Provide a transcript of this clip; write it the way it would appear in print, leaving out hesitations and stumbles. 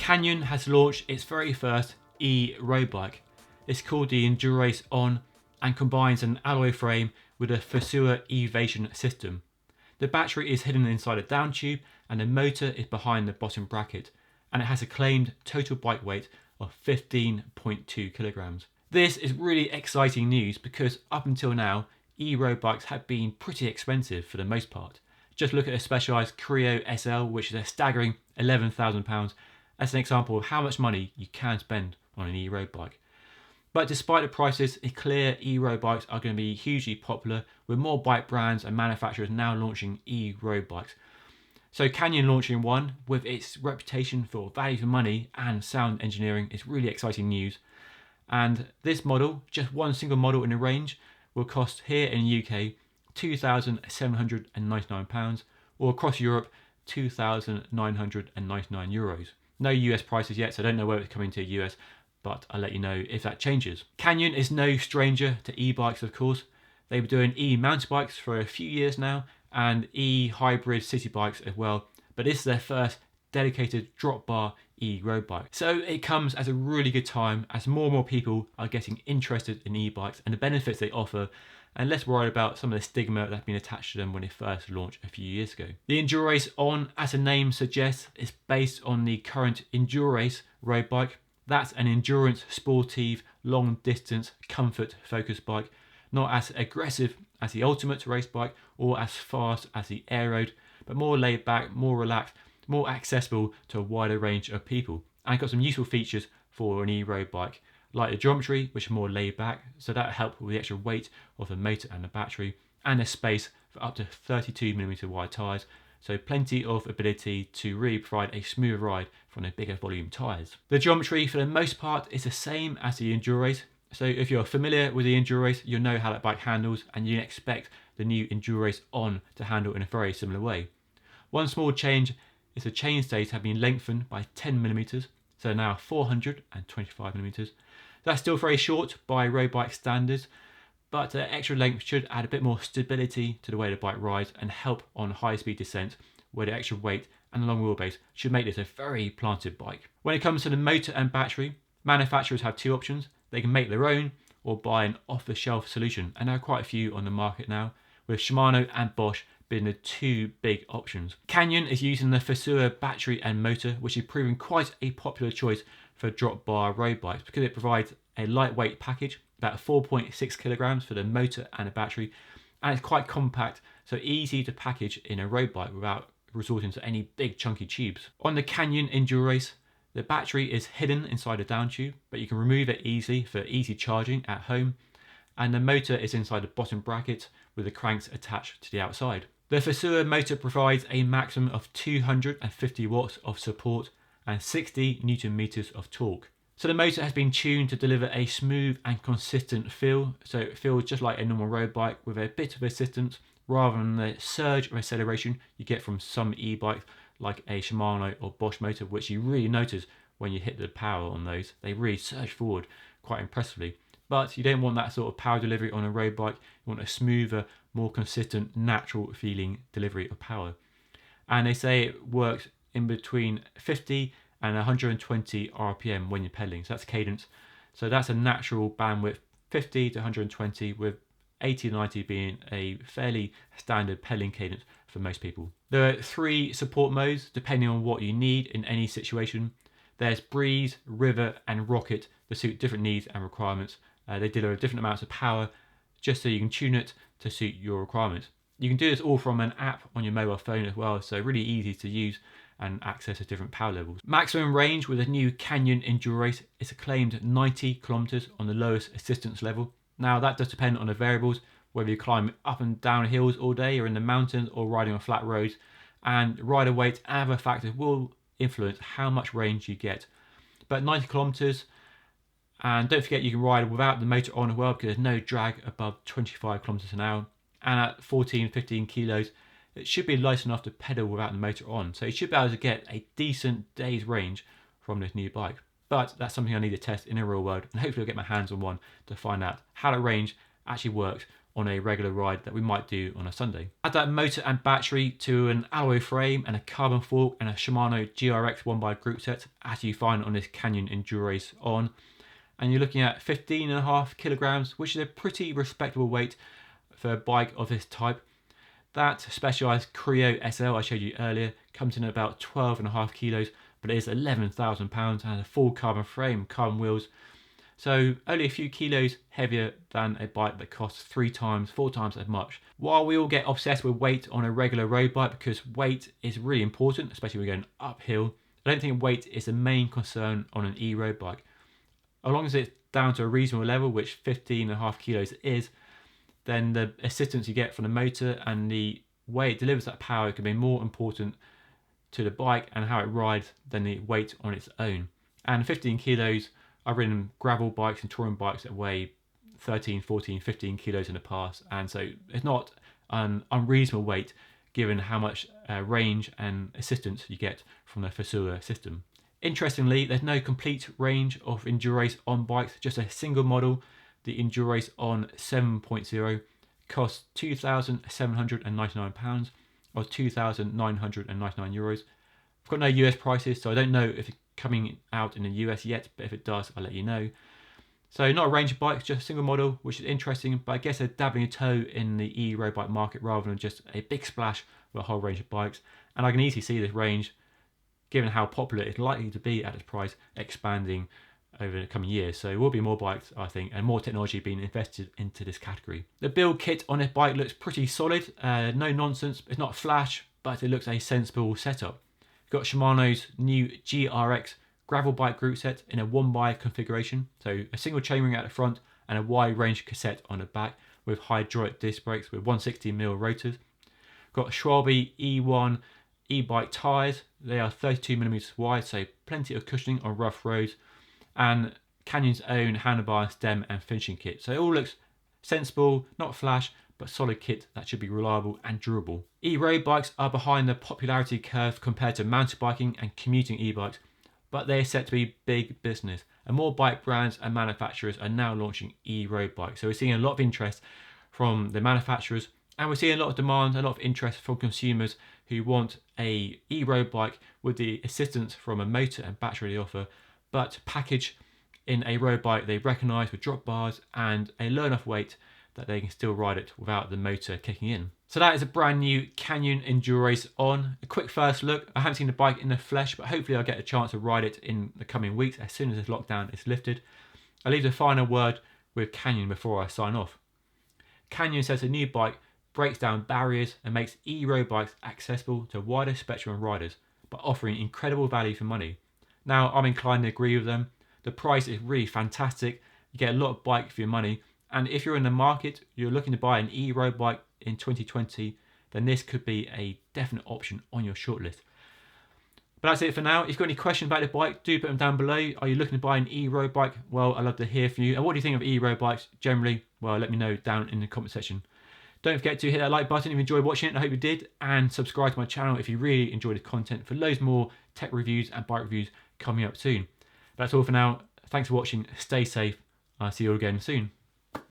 Canyon has launched its very first e-road bike. It's called the Endurace On and combines an alloy frame with a Fusua Evasion system. The battery is hidden inside a down tube and the motor is behind the bottom bracket, and it has a claimed total bike weight of 15.2 kilograms. This is really exciting news because up until now, e-road bikes have been pretty expensive for the most part. Just look at a Specialized Creo SL, which is a staggering £11,000, as an example of how much money you can spend on an e-road bike. But despite the prices, it's clear e-road bikes are going to be hugely popular, with more bike brands and manufacturers now launching e-road bikes. So Canyon launching one with its reputation for value for money and sound engineering is really exciting news. And this model, just one single model in the range, will cost here in the UK £2,799, or across Europe €2,999. No US prices yet, so I don't know whether it's coming to the US, but I'll let you know if that changes. Canyon is no stranger to e-bikes, of course. They've been doing e-mountain bikes for a few years now, and e-hybrid city bikes as well, but this is their first dedicated drop bar e-road bike. So it comes as a really good time as more and more people are getting interested in e-bikes and the benefits they offer, and less worried about some of the stigma that's been attached to them when they first launched a few years ago. The Endurace On, as the name suggests, is based on the current Endurace road bike. That's an endurance, sportive, long distance, comfort focused bike, not as aggressive as the ultimate race bike or as fast as the air road, but more laid back, more relaxed, more accessible to a wider range of people. And got some useful features for an e-road bike, like the geometry, which is more laid back, so that helps with the extra weight of the motor and the battery, and the space for up to 32mm wide tyres, so plenty of ability to really provide a smooth ride from the bigger volume tyres. The geometry for the most part is the same as the Endurace, so if you're familiar with the Endurace, you'll know how that bike handles, and you can expect the new Endurace On to handle in a very similar way. One small change is the chainstays have been lengthened by 10mm, so now 425mm. That's still very short by road bike standards, but the extra length should add a bit more stability to the way the bike rides and help on high speed descent, where the extra weight and the long wheelbase should make this a very planted bike. When it comes to the motor and battery, manufacturers have two options. They can make their own or buy an off-the-shelf solution, and there are quite a few on the market now, with Shimano and Bosch being the two big options. Canyon is using the Fusua battery and motor, which is proving quite a popular choice for drop bar road bikes because it provides a lightweight package, about 4.6 kilograms for the motor and the battery, and it's quite compact, so easy to package in a road bike without resorting to any big chunky tubes. On the Canyon Endurace, the battery is hidden inside a down tube, but you can remove it easily for easy charging at home, and the motor is inside the bottom bracket with the cranks attached to the outside. The Fusua motor provides a maximum of 250 watts of support and 60 Newton meters of torque. So the motor has been tuned to deliver a smooth and consistent feel, so it feels just like a normal road bike with a bit of assistance rather than the surge of acceleration you get from some e-bikes like a Shimano or Bosch motor, which you really notice when you hit the power on those. They really surge forward quite impressively. But you don't want that sort of power delivery on a road bike. You want a smoother, more consistent, natural feeling delivery of power. And they say it works in between 50 and 120 RPM when you're pedaling. So that's cadence. So that's a natural bandwidth, 50 to 120, with 80 to 90 being a fairly standard pedaling cadence for most people. There are 3 support modes depending on what you need in any situation. There's breeze, river and rocket to suit different needs and requirements. They deliver different amounts of power just so you can tune it to suit your requirements. You can do this all from an app on your mobile phone as well, so really easy to use and access at different power levels. Maximum range with the new Canyon Endurace is a claimed 90 kilometers on the lowest assistance level. Now that does depend on the variables, whether you climb up and down hills all day or in the mountains or riding on flat roads, and rider weight and other factors will influence how much range you get. But 90 kilometers, and don't forget you can ride without the motor on as well because there's no drag above 25 kilometers an hour, and at 14-15 kilos it should be light enough to pedal without the motor on, so you should be able to get a decent day's range from this new bike. But that's something I need to test in the real world, and hopefully I'll get my hands on one to find out how the range actually works on a regular ride that we might do on a Sunday. Add that motor and battery to an alloy frame and a carbon fork and a Shimano GRX 1x group set, as you find on this Canyon Endurace on, and you're looking at 15.5 kilograms, which is a pretty respectable weight for a bike of this type. That specialised Creo SL I showed you earlier comes in at about 12.5 kilos, but it is £11,000 and has a full carbon frame, carbon wheels. So only a few kilos heavier than a bike that costs 3 times, 4 times as much. While we all get obsessed with weight on a regular road bike because weight is really important, especially when we're going uphill, I don't think weight is the main concern on an e-road bike. As long as it's down to a reasonable level, which 15.5 kilos is, then the assistance you get from the motor and the way it delivers that power can be more important to the bike and how it rides than the weight on its own. And 15 kilos, I've ridden gravel bikes and touring bikes that weigh 13, 14, 15 kilos in the past, and so it's not an unreasonable weight given how much range and assistance you get from the Fusua system. Interestingly, there's no complete range of Endurace on bikes, just a single model. The Endurace on 7.0 costs £2,799 or €2,999. I've got no US prices, so I don't know if it's coming out in the US yet, but if it does, I'll let you know. So not a range of bikes, just a single model, which is interesting, but I guess they're dabbling a toe in the e-road bike market rather than just a big splash with a whole range of bikes. And I can easily see this range, given how popular it's likely to be at its price, expanding over the coming years. So there will be more bikes, I think, and more technology being invested into this category. The build kit on this bike looks pretty solid, no nonsense. It's not flash, but it looks a sensible setup. You've got Shimano's new GRX gravel bike group set in a 1x configuration, so a single chainring at the front and a wide range cassette on the back with hydraulic disc brakes with 160mm rotors. Got Schwalbe E1 e-bike tyres, they are 32mm wide, so plenty of cushioning on rough roads, and Canyon's own handlebar, stem and finishing kit. So it all looks sensible, not flash, but solid kit that should be reliable and durable. E-road bikes are behind the popularity curve compared to mountain biking and commuting e-bikes, but they're set to be big business, and more bike brands and manufacturers are now launching e-road bikes. So we're seeing a lot of interest from the manufacturers, and we're seeing a lot of demand, a lot of interest from consumers who want a e-road bike with the assistance from a motor and battery they offer, but packaged in a road bike they recognise with drop bars and a low enough weight that they can still ride it without the motor kicking in. So that is a brand new Canyon Endurace on. A quick first look. I haven't seen the bike in the flesh, but hopefully I'll get a chance to ride it in the coming weeks as soon as this lockdown is lifted. I'll leave the final word with Canyon before I sign off. Canyon says the new bike breaks down barriers and makes e-road bikes accessible to a wider spectrum of riders, but offering incredible value for money. Now, I'm inclined to agree with them. The price is really fantastic. You get a lot of bike for your money. And if you're in the market, you're looking to buy an e-road bike in 2020, then this could be a definite option on your shortlist. But that's it for now. If you've got any questions about the bike, do put them down below. Are you looking to buy an e-road bike? Well, I'd love to hear from you. And what do you think of e-road bikes generally? Well, let me know down in the comment section. Don't forget to hit that like button if you enjoyed watching it. I hope you did. And subscribe to my channel if you really enjoyed the content for loads more tech reviews and bike reviews coming up soon. That's all for now. Thanks for watching. Stay safe. I'll see you all again soon.